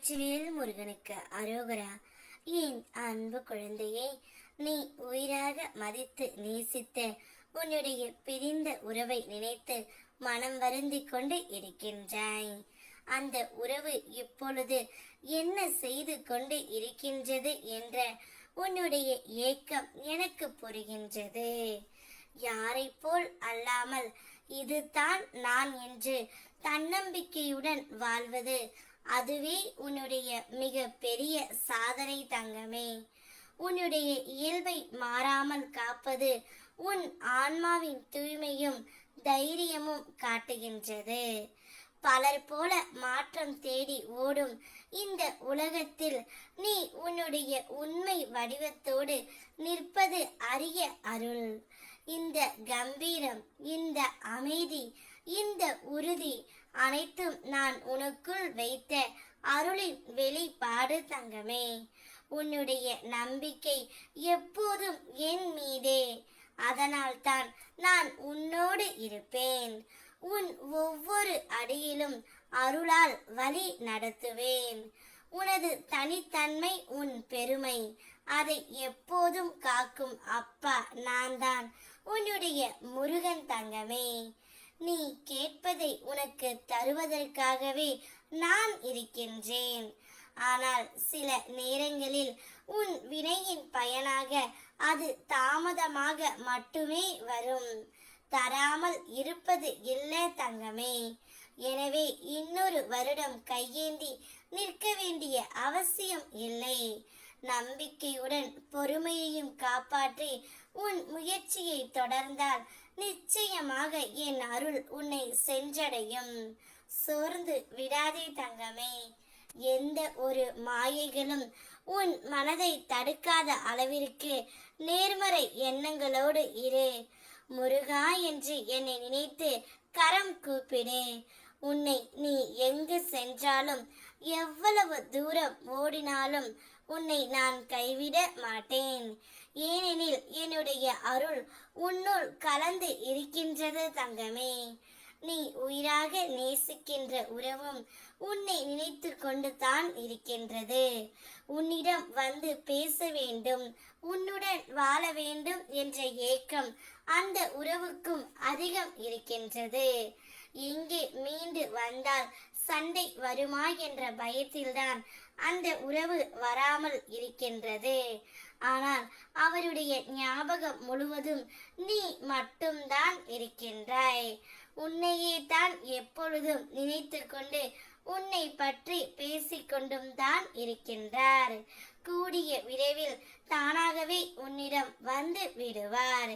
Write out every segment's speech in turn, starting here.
வெற்றிவேல் முருகனுக்கு அரோகரா. என் அன்பு குழந்தையே, நீ உயிராக மதித்து நேசித்த உன்னுடைய பிரிந்த உறவை நினைத்து மனம் வருந்தி கொண்டு இருக்கின்றாய். அந்த உறவு இப்பொழுது என்ன செய்து கொண்டு இருக்கின்றது என்ற உன்னுடைய ஏக்கம் எனக்கு புரிகின்றது. யாரை போல் அல்லாமல் இதுதான் நான் என்று தன்னம்பிக்கையுடன் வாழ்வது, அதுவே உன்னுடைய மிக பெரிய சாதனை தங்கமே. உன்னுடைய இயல்பை மாறாமல் காப்பது உன் ஆன்மாவின் தூய்மையும் தைரியமும் காட்டுகின்றது. பலர் போல மாற்றம் தேடி ஓடும் இந்த உலகத்தில் நீ உன்னுடைய உண்மை வடிவத்தோடு நிற்பது அரிய அருள். இந்த கம்பீரம், இந்த அமைதி, இந்த உறுதி அனைத்தும் நான் உனக்குள் வைத்த அருளின் வெளிப்பாடு தங்கமே. உன்னுடைய நம்பிக்கை எப்போதும் என் மீதே. அதனால்தான் நான் உன்னோடு இருப்பேன். உன் ஒவ்வொரு அடியிலும் அருளால் வழி நடத்துவேன். உனது தனித்தன்மை உன் பெருமை. அதை எப்போதும் காக்கும் அப்பா நான் தான், உன்னுடைய முருகன் தங்கமே. நீ கேட்பதை உனக்கு தருவதற்காகவே நான் இருக்கின்றேன். ஆனால் சில நேரங்களில் உன் வினையின் பயனாக அது தாமதமாக மட்டுமே வரும். தராமல் இருப்பது இல்லை தங்கமே. எனவே இன்னொரு வருடம் கையேந்தி நிற்க வேண்டிய அவசியம் இல்லை. நம்பிக்கையுடன் பொறுமையையும் காப்பாற்றி உன் முயற்சியை தொடர்ந்தால் நிச்சயமாக என் அருள் உன்னை சென்றடையும். சோர்ந்து விடாதே தங்கமே. எந்த ஒரு மாயைகளும் உன் மனதை தடுக்காத அளவிற்கு நேர்மறை எண்ணங்களோடு இரு. முருகா என்று என்னை நினைத்து கரம் கூப்பிடு. உன்னை நீ எங்கு சென்றாலும், எவ்வளவு தூரம் ஓடினாலும் உன்னை நான் கைவிட மாட்டேன். ஏனெனில் என்னுடைய அருள் உன்னுள் கலந்து இருக்கின்றது தங்கமே. நீ உயிராக நேசிக்கின்ற உறவும் உன்னை நினைத்து கொண்டு தான் இருக்கின்றது. உன்னிடம் வந்து பேச வேண்டும், உன்னுடன் வாழ வேண்டும் என்ற ஏக்கம் அந்த உறவுக்கும் அதிகம் இருக்கின்றது. எங்கே மீண்டு வந்தால் சண்டை வருமா என்ற பயத்தில்தான் அந்த உறவு வராமல் இருக்கின்றது. ஆனால் அவருடைய ஞாபகம் முழுவதும் நீ மட்டும்தான் இருக்கின்றாய். உன்னையே தான் எப்பொழுதும் நினைத்து கொண்டு உன்னை பற்றி பேசிக்கொண்டும் தான் இருக்கின்றார். கூடிய விரைவில் தானாகவே உன்னிடம் வந்து விடுவார்.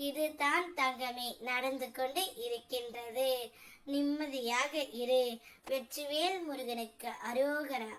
இதுதான் தங்கமே நடந்து கொண்டு இருக்கின்றது. நிம்மதியாக இரு. வெற்றிவேல் முருகனுக்கு அரோகரா.